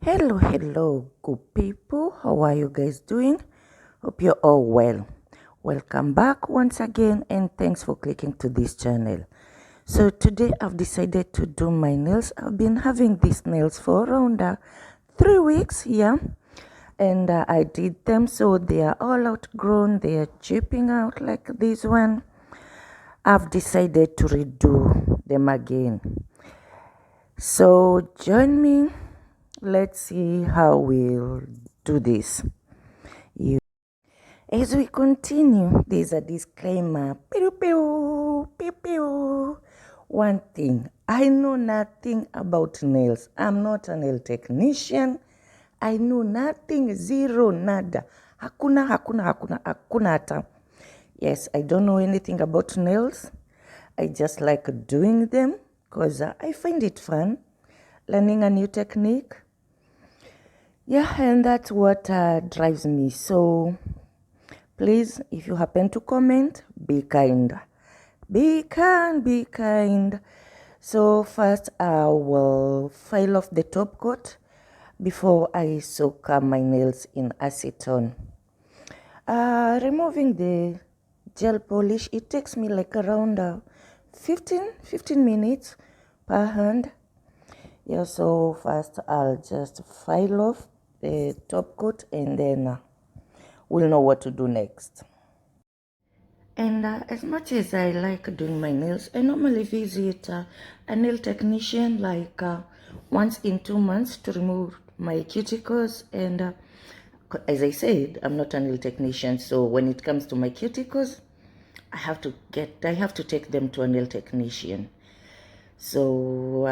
Hello, good people. How are you guys doing? Hope you're all well. Welcome back once again, and thanks for clicking to this channel. So today I've decided to do my nails. I've been having these nails for around 3 weeks, yeah, and I did them, so they are all outgrown. They are chipping out like this one. I've decided to redo them again. So join me. Let's see how we'll do this. As we continue, there's a disclaimer. Pew, pew, pew, pew. One thing, I know nothing about nails. I'm not a nail technician. I know nothing, zero, nada. Hakuna hata. Yes, I don't know anything about nails. I just like doing them because I find it fun, learning a new technique. Yeah, and that's what drives me. So please, if you happen to comment, be kind. Be kind. So first I will file off the top coat before I soak my nails in acetone. Removing the gel polish, it takes me like around 15 minutes per hand. Yeah, so first I'll just file off the top coat and then we'll know what to do next. And as much as I like doing my nails, I normally visit a nail technician like once in 2 months to remove my cuticles. And as I said, I'm not a nail technician, so when it comes to my cuticles, I have to take them to a nail technician. So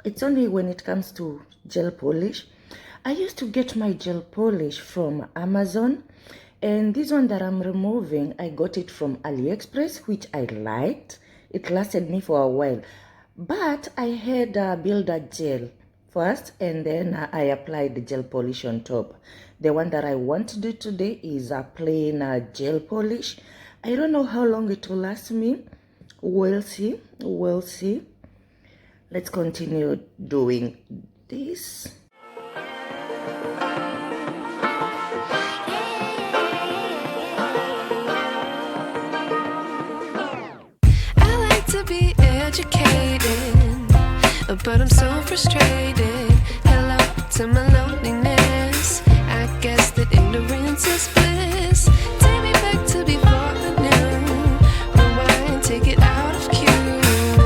it's only when it comes to gel polish. I used to get my gel polish from Amazon, and this one that I'm removing, I got it from AliExpress, which I liked. It lasted me for a while, but I had builder gel first, and then I applied the gel polish on top. The one that I want to do today is a plain gel polish. I don't know how long it will last me. We'll see. Let's continue doing this. I like to be educated, but I'm so frustrated. Hello to my loneliness. I guess that ignorance is bliss. Take me back to before I knew. Rewind, take it out of cue.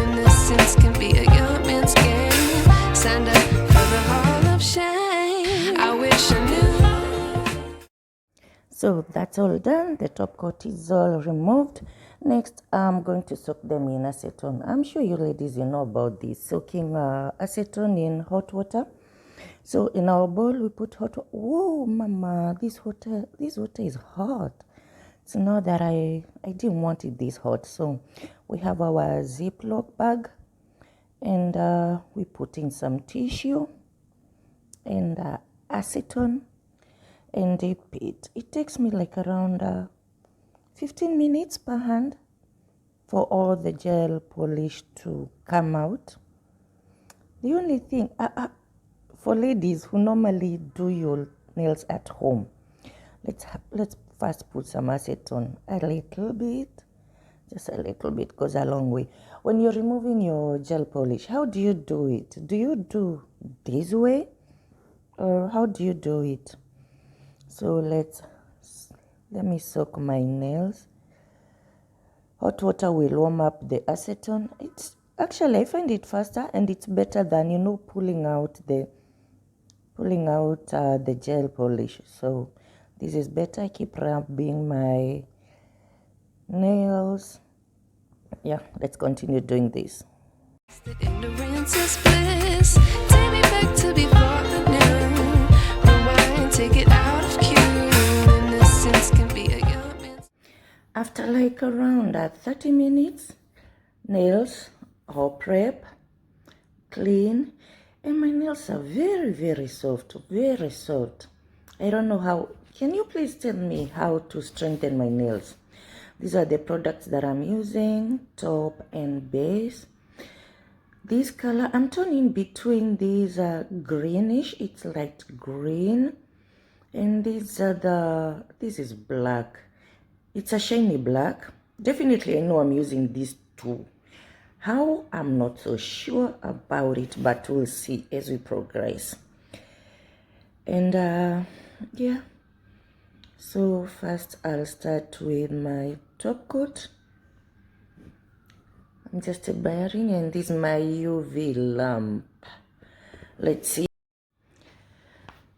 Innocence can be a young man's game. Signed up for the hall of shame. I wish I knew. So that's all done. The top coat is all removed. Next, I'm going to soak them in acetone. I'm sure you ladies, you know about this, soaking acetone in hot water. So in our bowl, we put hot water. Whoa, mama, this water is hot. It's not that I didn't want it this hot. So we have our Ziploc bag, and we put in some tissue and acetone and dip it. It takes me like around 15 minutes per hand for all the gel polish to come out. The only thing, for ladies who normally do your nails at home, let's first put some acetone, a little bit, just a little bit goes a long way. When you're removing your gel polish, how do you do it? Do you do this way, or how do you do it? So let me soak my nails. Hot water will warm up the acetone. It's actually, I find it faster and it's better than pulling out the gel polish. So this is better. I keep rubbing my nails. Yeah, let's continue doing this. Ignorance is bliss. Take me back to before I knew. Rewind, take it out of cue. Innocence can be a young man's. After like around 30 minutes, nails all prep, clean, and my nails are very, very soft, very soft. I don't know how. Can you please tell me how to strengthen my nails? These are the products that I'm using, top and base. this color. I'm turning between these greenish, it's light green, and these are this is black. It's a shiny black. Definitely I know I'm using these two. How, I'm not so sure about it, but we'll see as we progress. And yeah, so first I'll start with my top coat. I'm just bearing, and this is my UV lamp. Let's see.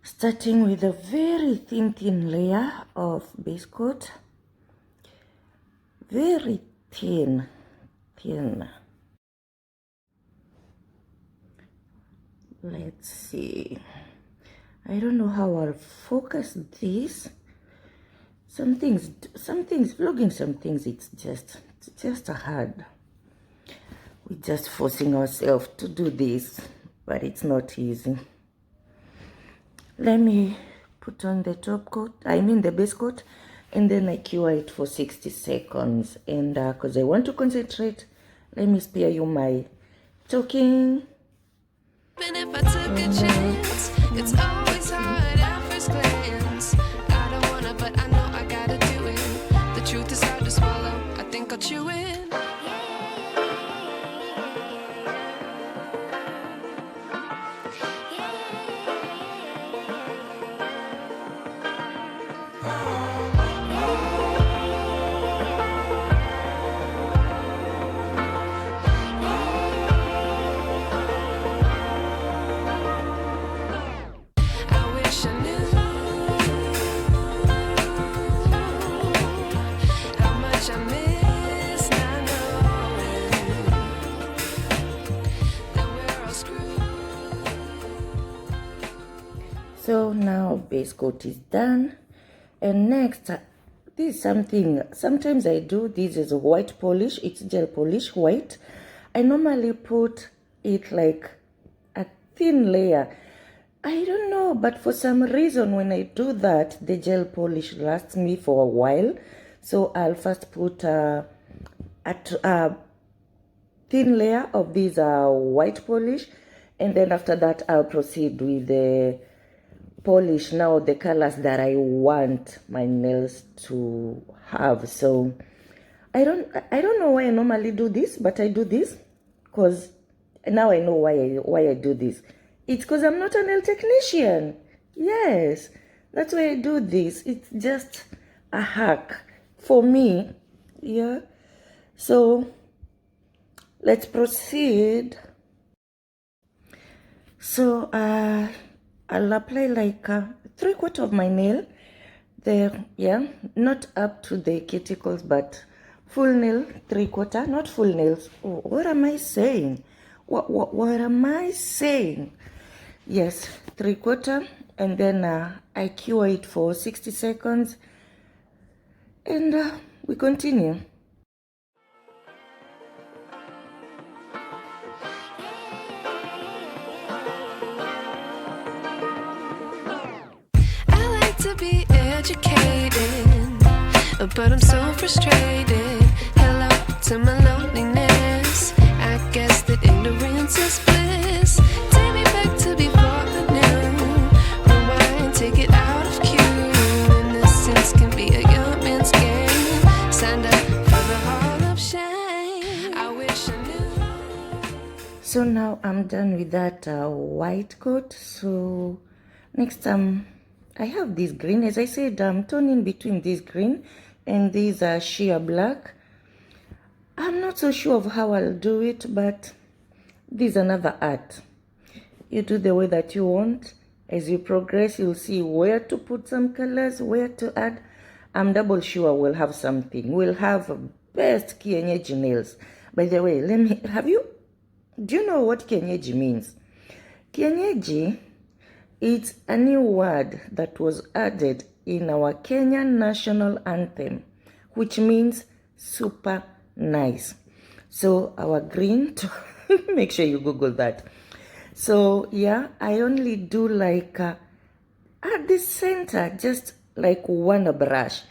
Starting with a very thin layer of base coat. Very thin. Let's see. I don't know how I'll focus this. Some things vlogging some things, it's just hard. We're just forcing ourselves to do this, but it's not easy. Let me put on the top coat, I mean the base coat, and then I cure it for 60 seconds. And because I want to concentrate, let me spare you my talking. Even if I took a chance, it's always hard at first glance. I don't wanna, but I know I gotta do it. The truth is hard to swallow, I think I'll chew it. So now base coat is done, and next this is something sometimes I do. This is white polish, it's gel polish white. I normally put it like a thin layer. I don't know, but for some reason when I do that, the gel polish lasts me for a while. So I'll first put a thin layer of this white polish, and then after that I'll proceed with the polish now the colors that I want my nails to have. So I don't know why I normally do this, but I do this because now I know why I do this. It's because I'm not a nail technician. Yes, that's why I do this. It's just a hack for me. Yeah. So let's proceed. So I'll apply like 3/4 of my nail there. Yeah, not up to the cuticles, but full nail 3/4, not full nails. Oh, what am I saying? What am I saying? Yes, 3/4, and then I cure it for 60 seconds, and we continue. To be educated, but I'm so frustrated. Hello to my loneliness. I guess that ignorance is bliss. Take me back to before I knew. Rewind, take it out of cue. Innocence can be a young man's game. Signed up for the hall of shame. I wish I knew. So now I'm done with that white coat. So next I have this green. As I said, I'm turning between this green and this sheer black. I'm not so sure of how I'll do it, but this is another art. You do the way that you want. As you progress, you'll see where to put some colors, where to add. I'm double sure we'll have something. We'll have best kienyeji nails. By the way, do you know what kienyeji means? Kienyeji, it's a new word that was added in our Kenyan national anthem, which means super nice. So our green, make sure you Google that. So yeah, I only do like at the center, just like one brush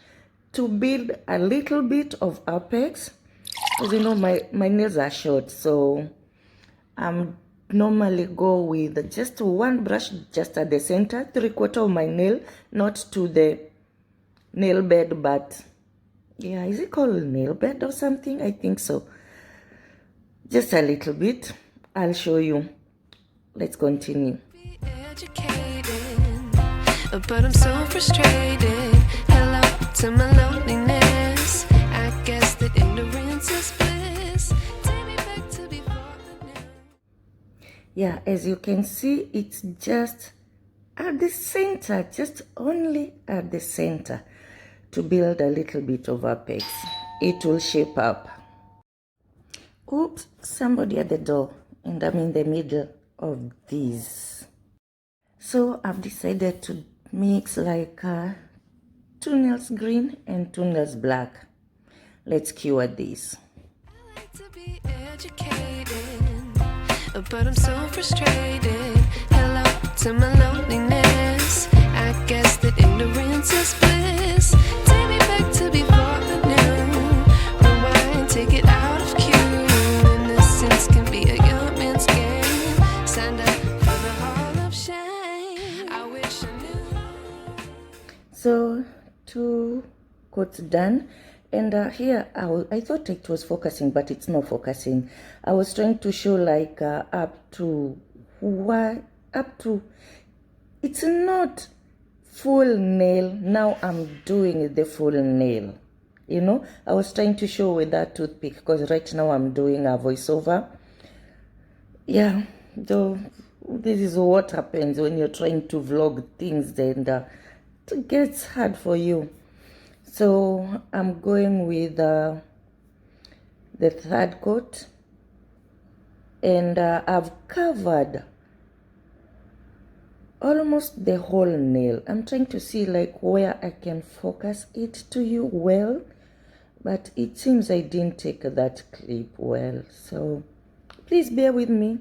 to build a little bit of apex. Because you know my nails are short, so normally go with just one brush just at the center, 3/4 of my nail, not to the nail bed, but yeah, is it called nail bed or something? I think so. Just a little bit. I'll show you. Let's continue. But I'm so frustrated. Hello to my loneliness. I guess that ignorance is bliss. Take me back to before the new. Yeah, as you can see, it's just at the center, just only at the center, to build a little bit of apex. It will shape up. Oops, somebody at the door, and I'm in the middle of these. So I've decided to mix like 2 nails green and 2 nails black. Let's cure this. I like to be educated, but I'm so frustrated. Hello to my loneliness. I guess that ignorance is bliss. Take me back to before the new. Rewind, take it out of cue. Innocence can be a young man's game. Signed up for the hall of shame. I wish I knew. So 2 coats done, and here I thought it was focusing, but it's not focusing. I was trying to show like up to it's not full nail. Now I'm doing the full nail, you know. I was trying to show with that toothpick because right now I'm doing a voiceover. Yeah, so this is what happens when you're trying to vlog things, and it gets hard for you. So I'm going with the 3rd coat, and I've covered almost the whole nail. I'm trying to see like where I can focus it to you well, but it seems I didn't take that clip well, so please bear with me.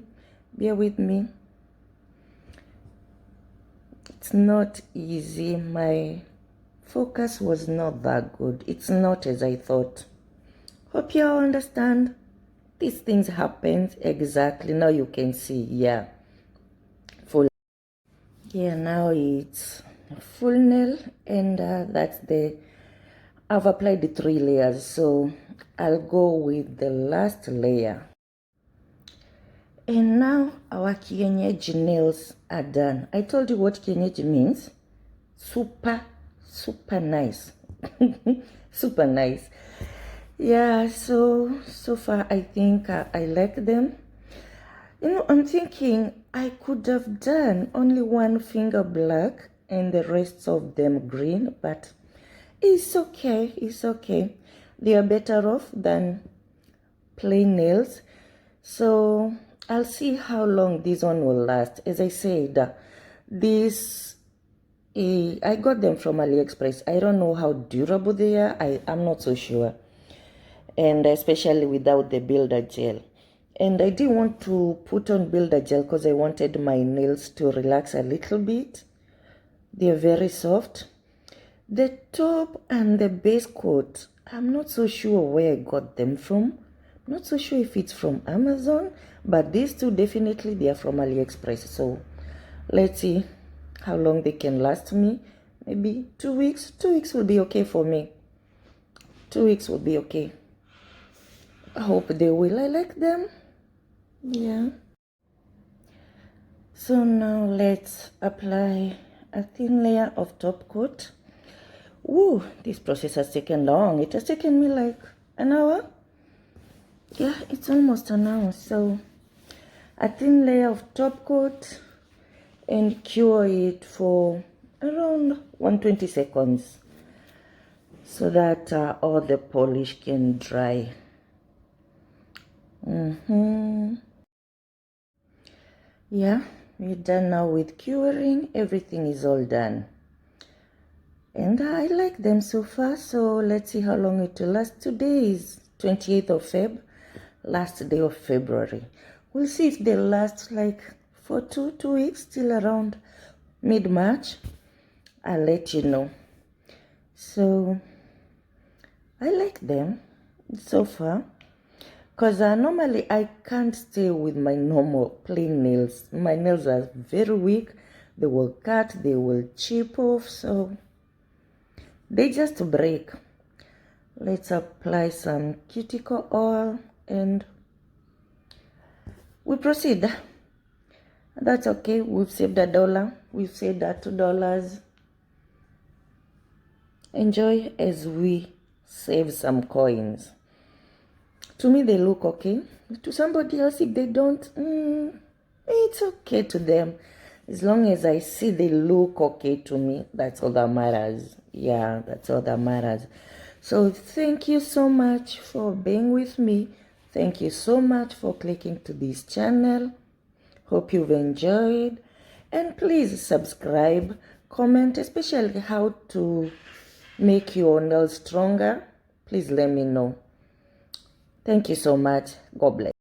It's not easy. My focus was not that good. It's not as I thought. Hope you all understand. These things happen. Exactly. Now you can see. Yeah. Full. Yeah, now it's full nail, and that's I've applied the 3 layers, so I'll go with the last layer. And now our kienyeji nails are done. I told you what kienyeji means. Super nice. Super nice. Yeah, so far I think I like them. You know, I'm thinking I could have done only 1 finger black and the rest of them green, but it's okay. They are better off than plain nails. So I'll see how long this one will last. As I said, I got them from AliExpress. I don't know how durable they are. I'm not so sure. And especially without the builder gel. And I didn't want to put on builder gel because I wanted my nails to relax a little bit. They're very soft. The top and the base coat, I'm not so sure where I got them from. I'm not so sure if it's from Amazon, but these two definitely they are from AliExpress. So let's see how long they can last me. Maybe 2 weeks. 2 weeks will be okay for me. 2 weeks will be okay. I hope they will. I like them. Yeah. So now let's apply a thin layer of top coat. Woo, this process has taken long. It has taken me like an hour. Yeah, it's almost an hour. So a thin layer of top coat and cure it for around 120 seconds so that all the polish can dry. Yeah, we're done now with curing. Everything is all done. And I like them so far, so let's see how long it will last. Today is 28th of Feb, last day of February. We'll see if they last like for two weeks, till around mid-March. I'll let you know. So I like them so far. Because normally I can't stay with my normal plain nails. My nails are very weak. They will cut, they will chip off, so they just break. Let's apply some cuticle oil and we proceed. That's okay. We've saved $1. We've saved that $2. Enjoy as we save some coins. To me, they look okay. To somebody else, if they don't, it's okay to them. As long as I see they look okay to me, that's all that matters. Yeah, that's all that matters. So thank you so much for being with me. Thank you so much for clicking to this channel. Hope you've enjoyed. And please subscribe, comment, especially how to make your nails stronger. Please let me know. Thank you so much. God bless.